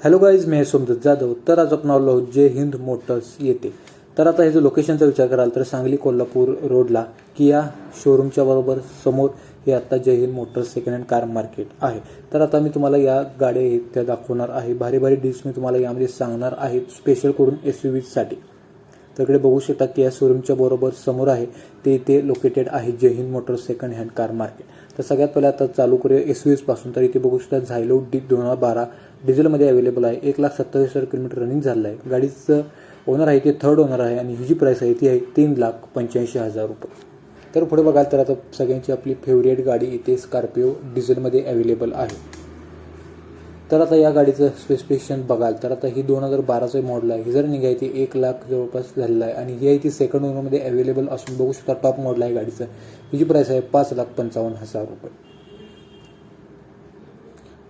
Hello guys, मी सोमदत्त जाधव. तर आज आपण आलो आहोत जय हिंद मोटर्स येथे. तर आता ह्याचं लोकेशनचा विचार कराल तर सांगली कोल्हापूर रोडला किया शोरूमच्या बरोबर समोर हे आता Jai Hind Motors second hand car market आहे. तर आता मी तुम्हाला या गाड्या आहेत त्या दाखवणार आहे. भारी भारी डील्स मी तुम्हाला यामध्ये सांगणार आहे, स्पेशल करून SUVसाठी. तर इकडे बघू शकता की या शोरूमच्या बरोबर समोर आहे ते इथे लोकेटेड आहे Jai Hind Motors second hand car market. तर सगळ्यात पहिले आता चालू करूया SUVs पासून. तर इथे बघू शकता झायलो 2012 डिझेलमध्ये अवेलेबल आहे. 1,27,000 किलोमीटर रनिंग झालं आहे. गाडीचं ओनर आहे ते थर्ड ओनर आहे आणि ही जी प्राइस आहे ती आहे 3,85,000 रुपये. तर पुढे बघाल तर आता सगळ्यांची आपली फेवरेट गाडी इथे स्कॉर्पिओ डिझेलमध्ये अवेलेबल आहे. तर आता या गाडीचं स्पेसिफिकेशन बघाल तर आता ही 2012चं मॉडेल आहे. ही जर निघाय ती 1 लाख जवळपास झालेलं आहे आणि ही आहे ती सेकंड ओनरमध्ये अवेलेबल असून बघू शकता टॉप मॉडेल आहे गाडीचं. हिची प्राइस आहे 5,55,000 रुपये.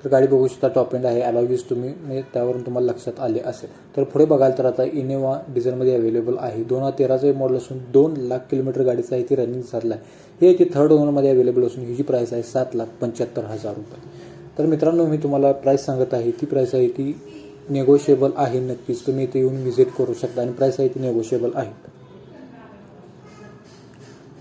तर गाडी बघू शकता टॉप एंड आहे. अलॉय तुम्ही त्यावरून तुम्हाला लक्षात आले असेल. तर पुढे बघाल तर आता इनोवा डिझेलमध्ये अवेलेबल आहे. 2013चं मॉडेल असून 2 लाख किलोमीटर गाडीचं आहे ती रनिंग झालं आहे. हे ती थर्ड ओनरमध्ये अवेलेबल असून हिची प्राइस आहे 7,75,000 रुपये. तर मित्रांनो, मी तुम्हाला प्राइस सांगत आहे, ती प्राइस आहे ती नेगोशिएबल आहे. नक्कीच तुम्ही इथे येऊन व्हिजिट करू शकता आणि प्राइस आहे ती नेगोशिएबल आहे.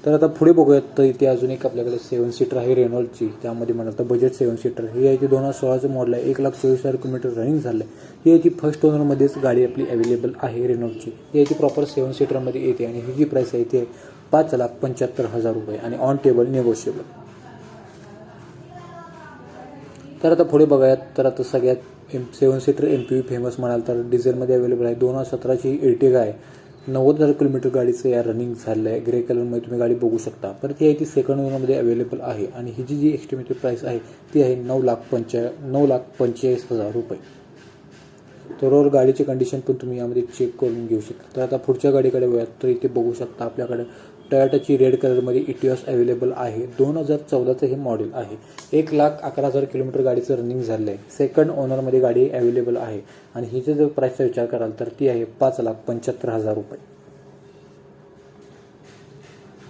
तर आता पुढे बघूयात तर इथे अजून एक आपल्याकडे 7 सीटर आहे रेनॉल्टची. त्यामध्ये म्हणाल तर बजेट 7 सीटर ही आहे ती 2016चं मॉडेल आहे. 1,24,000 किलोमीटर रनिंग झालं आहे. ही आहे ती फर्स्ट ओनरमध्येच गाडी आपली अवेलेबल आहे रेनॉल्टची. ही आहे ती प्रॉपर 7 सीटरमध्ये येते आणि ही जी प्राइस आहे ती 5,75,000 रुपये आणि ऑन टेबल नेगोशिएबल. तर आता पुढे बघायात तर आता सगळ्यात 7 सीटर MPV फेमस म्हणाल तर डिझेलमध्ये अवेलेबल आहे. 2017ची Ertiga आहे. 90,000 किलोमीटर गाडीचं या रनिंग झालं आहे. ग्रे कलरमध्ये तुम्ही गाडी बघू शकता. तर ती आहे ती सेकंड ओनरमध्ये अवेलेबल आहे आणि हिची जी एस्टिमेटेड प्राइस आहे ती आहे 9,45,000 रुपये. तर ओव्हरऑल गाडीची कंडिशन पण तुम्ही यामध्ये चेक करून घेऊ शकता. तर आता पुढच्या गाडीकडे वळूयात तर इथे बघू शकता आपल्याकडे टोयोटाची रेड कलरमध्ये इटिओस अवेलेबल आहे. 2014चं हे मॉडेल आहे. 1,11,000 किलोमीटर गाडीचं रनिंग झालं आहे. सेकंड ओनरमध्ये गाडी अवेलेबल आहे आणि हिचे जर प्राइसचा विचार कराल तर ती आहे 5,75,000 रुपये.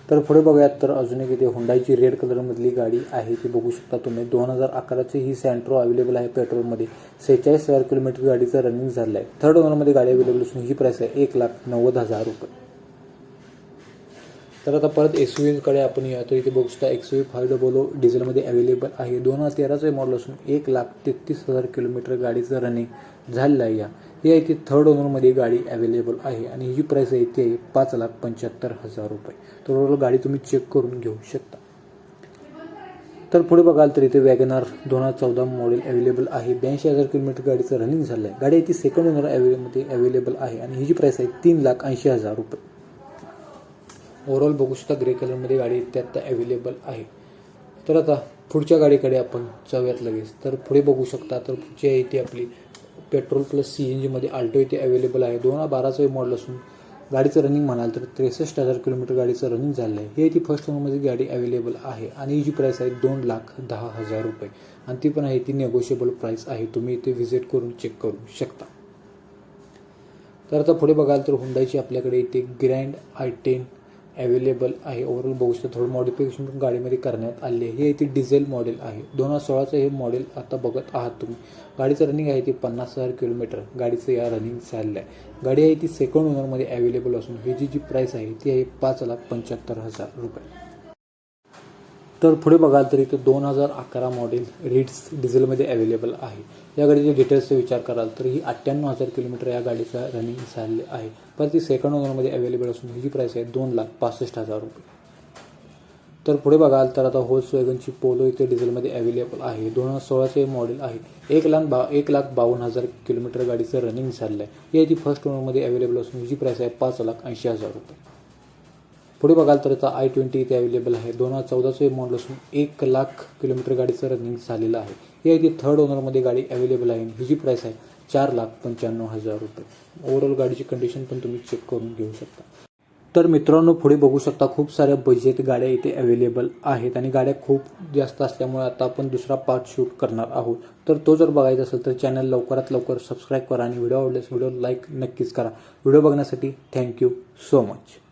तर पुढे बघूयात तर अजून एक इथे हुंडाईची रेड कलरमधली गाडी आहे. ती बघू शकता तुम्ही. 2011ची ही सँट्रो अवेलेबल आहे पेट्रोलमध्ये. 46,000 किलोमीटर गाडीचं रनिंग झालं आहे. थर्ड ओनरमध्ये गाडी अवेलेबल असून ही प्राइस आहे 1,90,000 रुपये. तर आता परत SUVकडे आपण या. तर इथे बघू शकता XUV 500 डिझेलमध्ये अवेलेबल आहे. 2013चं मॉडेल असून 1,33,000 किलोमीटर गाडीचं रनिंग झालेलं आहे. ही आहे ती थर्ड ओनरमध्ये गाडी अवेलेबल आहे आणि ही जी प्राइस आहे ती आहे 5,75,000 रुपये. तर ओव्हरऑल गाडी तुम्ही चेक करून घेऊ शकता. तर पुढे बघाल तर इथे वॅगनार 2014 मॉडेल अवेलेबल आहे. 82,000 किलोमीटर गाडीचं रनिंग झालं आहे. गाडी आहे ती सेकंड ओनर मध्ये अवेलेबल आहे आणि ही जी प्राइस आहे 3,80,000 रुपये. ओव्हरऑल बघू शकता ग्रे कलरमध्ये गाडी त्यात अवेलेबल आहे. तर आता पुढच्या गाडीकडे आपण जाऊयात लगेच. तर पुढे बघू शकता तर पुढची आहे ती आपली पेट्रोल प्लस CNGमध्ये आल्टो इथे अवेलेबल आहे. 2012चं मॉडेल असून गाडीचं रनिंग म्हणाल तर 63,000 किलोमीटर गाडीचं रनिंग झालं आहे. ही ती फर्स्ट ओनरमध्ये गाडी अवेलेबल आहे आणि ही जी प्राइस आहे 2,10,000 रुपये आणि ती पण आहे ती नेगोशिएबल प्राइस आहे. तुम्ही इथे व्हिजिट करून चेक करू शकता. तर आता पुढे बघाल तर हुंडाईची आपल्याकडे इथे ग्रँड i10 अवेलेबल आहे. ओव्हरऑल बघू शकता थोडं मॉडिफिकेशन पण गाडीमध्ये करण्यात आले आहे. हे ती डिझेल मॉडेल आहे. 2016चं हे मॉडेल आता बघत आहात तुम्ही. गाडीचं रनिंग आहे ती 50,000 किलोमीटर गाडीचं या रनिंग झालेलं आहे. गाडी आहे ती सेकंड ओनरमध्ये अवेलेबल असून ही जी प्राइस आहे ती आहे 5,75,000 रुपये. तर पुढे बघाल तर इथं 2011 मॉडेल रिट्स डिझेलमध्ये अवेलेबल आहे. या गाडीचे डिटेल्सचा विचार कराल तर ही 98,000 किलोमीटर या गाडीचा रनिंग झाले आहे. पण ती सेकंड ओनरमध्ये अवेलेबल असून हिची प्राइस आहे 2,65,000 रुपये. तर पुढे बघाल तर आता व्होल्क्सवॅगनची पोलो इथे डिझेलमध्ये अवेलेबल आहे. 2016चे मॉडेल आहे. 1,52,000 किलोमीटर गाडीचं रनिंग झालं आहे. ही आहे ती फर्स्ट ओनरमध्ये अवेलेबल असून हिची प्राइस आहे 5,80,000 रुपये. पुढे बघाल तर आता i20 इथे अवेलेबल आहे. 2014चे मॉडेल असून 1,00,000 किलोमीटर गाडीचं रनिंग झालेलं आहे. ही आहे ती थर्ड ओनरमध्ये गाडी अवेलेबल आहे. हिची प्राइस आहे 4,95,000 रुपये. ओव्हरऑल गाडीची कंडिशन पण तुम्ही चेक करून घेऊ शकता. तर मित्रांनो, पुढे बघू शकता खूप साऱ्या बजेट गाड्या इथे अवेलेबल आहेत आणि गाड्या खूप जास्त असल्यामुळे आता आपण दुसरा पार्ट शूट करणार आहोत. तर तो जर बघायचा असेल तर चॅनल लवकरात लवकर सबस्क्राईब करा आणि व्हिडिओ आवडल्यास व्हिडिओ लाईक नक्कीच करा. व्हिडिओ बघण्यासाठी थँक्यू सो मच.